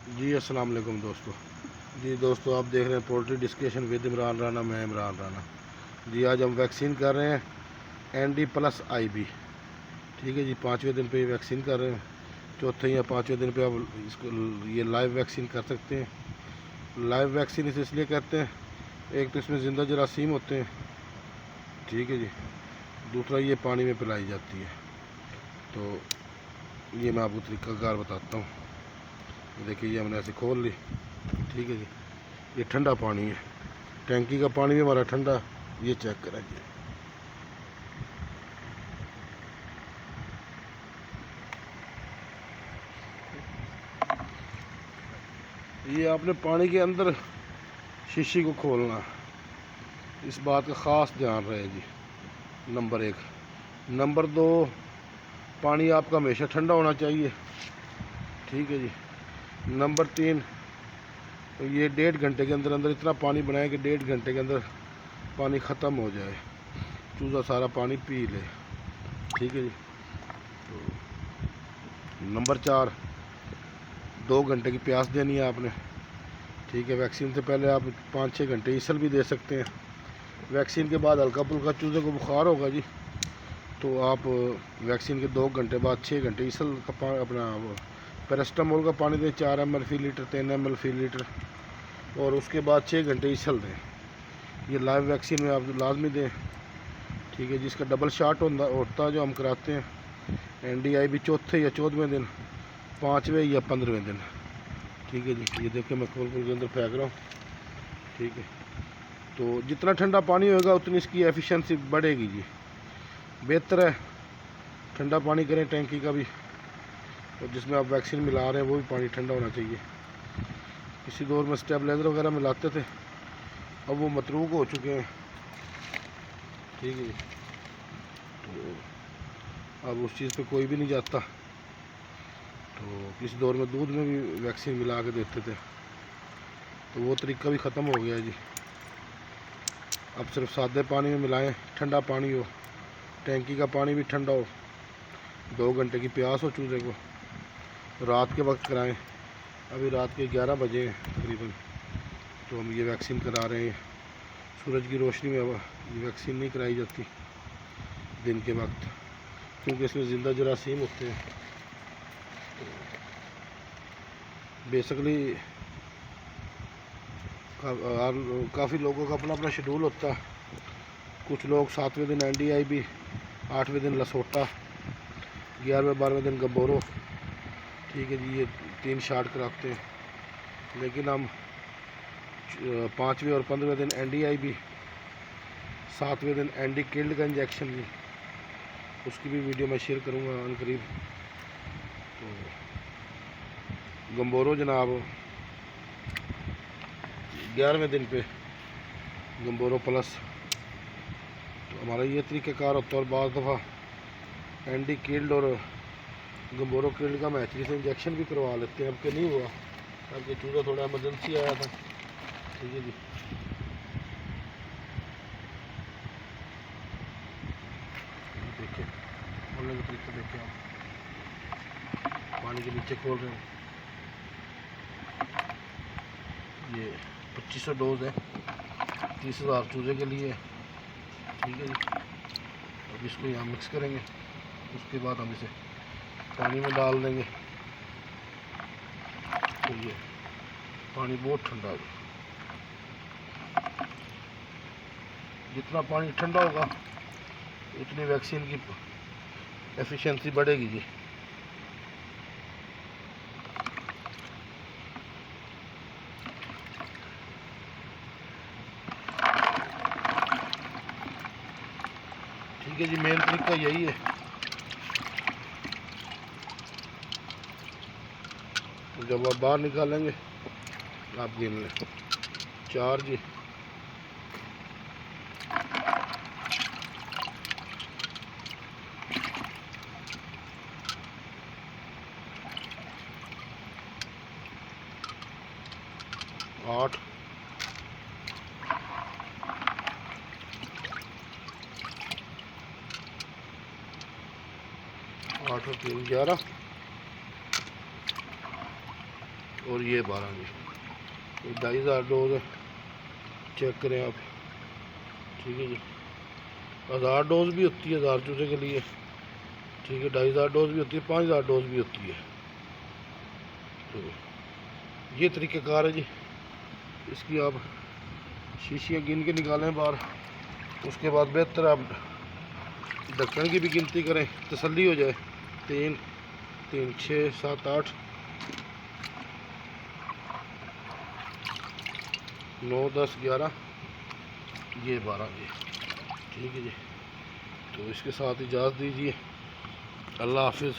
जी अस्सलाम वालेकुम दोस्तों। जी दोस्तों, आप देख रहे हैं poultry discussion with Imran Rana. मैं इमरान राना। जी आज हम वैक्सीन कर रहे हैं ND+IB। ठीक है जी, 5वें दिन पे ये वैक्सीन कर रहे हैं। चौथे या 5वें दिन पे आप इसको ये लाइव वैक्सीन कर सकते हैं। लाइव वैक्सीन इसे इसलिए कहते हैं, एक तो इसमें ज़िंदा जरासीम होते हैं, ठीक है जी। दूसरा ये पानी में पिलाई जाती है। तो ये मैं आपको तरीक़ाकार बताता हूँ। देखिए ये हमने ऐसे खोल ली, ठीक है जी। ये ठंडा पानी है, टैंकी का पानी भी हमारा ठंडा। ये चेक करें जी, ये आपने पानी के अंदर शीशी को खोलना, इस बात का ख़ास ध्यान रहे जी। नंबर 1। नंबर 2, पानी आपका हमेशा ठंडा होना चाहिए, ठीक है जी। नंबर 3, ये 1.5 घंटे के अंदर अंदर इतना पानी बनाए कि 1.5 घंटे के अंदर पानी ख़त्म हो जाए, चूज़ा सारा पानी पी ले, ठीक है जी। तो नंबर 4, 2 घंटे की प्यास देनी है आपने, ठीक है। वैक्सीन से पहले आप 5-6 घंटे ईसल भी दे सकते हैं। वैक्सीन के बाद हल्का फुल्का चूज़े को बुखार होगा जी, तो आप वैक्सीन के 2 घंटे बाद 6 घंटे ईसल का अपना पैरास्टामोल का पानी दें, 4 ml फ़ी लीटर, 3 ml फ़ी लीटर, और उसके बाद 6 घंटे ईसल दें। ये लाइव वैक्सीन में आप लाजमी दें, ठीक है। जिसका डबल शॉट होता है जो हम कराते हैं ND+IB चौथे या 14वें दिन, 5वें या 15वें दिन, ठीक है जी। ये देखिए मैं खोल के अंदर फेंक रहा हूँ, ठीक है। तो जितना ठंडा पानी होगा उतनी इसकी एफिशिएंसी बढ़ेगी जी। बेहतर है ठंडा पानी करें टैंकी का भी, और जिसमें आप वैक्सीन मिला रहे हैं वो भी पानी ठंडा होना चाहिए। किसी दौर में स्टेबलाइज़र वगैरह मिलाते थे, अब वो मतरूक हो चुके हैं, ठीक है। तो अब उस चीज़ पे कोई भी नहीं जाता। तो किसी दौर में दूध में भी वैक्सीन मिला के देते थे, तो वो तरीका भी ख़त्म हो गया जी। अब सिर्फ सादे पानी में मिलाएं, ठंडा पानी हो, टैंकी का पानी भी ठंडा हो, 2 घंटे की प्यास हो चूज़े को, रात के वक्त कराएं। अभी रात के 11 बजे हैं तकरीबन, तो हम ये वैक्सीन करा रहे हैं। सूरज की रोशनी में ये वैक्सीन नहीं कराई जाती दिन के वक्त, क्योंकि इसमें ज़िंदा जरासीम होते हैं। बेसिकली काफ़ी लोगों का अपना अपना शेड्यूल होता है। कुछ लोग 7वें दिन ND+IB, 8वें दिन लसोटा, 11वें 12वें दिन गंबोरो, ठीक है जी। ये 3 शॉट कराते हैं। लेकिन हम 5वें और 15वें दिन ND+IB, 7वें दिन ND-KILLED का इंजेक्शन भी, उसकी भी वीडियो मैं शेयर करूँगा अनकरीब। तो गंबोरो जनाब 11वें दिन पे गंबोरो प्लस। तो हमारा ये तरीक़ाकार होता है, और बाद दफ़ा ND-KILLED और गंबोरो किल्ड का मैचरी से इंजेक्शन भी करवा लेते हैं। अब के नहीं हुआ, अब चूज़ा थोड़ा एमरजेंसी आया था, ठीक है जी। देखिए खोलने का तरीका देखिए, आप पानी के नीचे खोल रहे हैं। ये 2500 डोज है, 30,000 चूज़े के लिए, ठीक है जी। अब इसको यहाँ मिक्स करेंगे, उसके बाद हम इसे पानी में डाल देंगे। तो ये पानी बहुत ठंडा है, जितना पानी ठंडा होगा उतनी वैक्सीन की एफिशिएंसी बढ़ेगी जी। ठीक है जी, मेन तरीका यही है। तो जब आप बाहर निकालेंगे आप गिन लें, 4 जी, 8, 8 और 3 11, और ये 12 जी। 2500 डोज चेक करें आप, ठीक है जी। 1000 डोज भी होती है 1000 चूजे के लिए, ठीक है। 2500 डोज भी होती है, 5000 डोज भी होती है। तो ये तरीक़ेकार है जी। इसकी आप शीशियाँ गिन के निकालें बाहर, उसके बाद बेहतर आप ढक्कन की भी गिनती करें, तसल्ली हो जाए। 3 3 6 7 8 9 10 11 ये 12 जी, ठीक है जी। तो इसके साथ इजाज़त दीजिए। अल्लाह हाफिज़।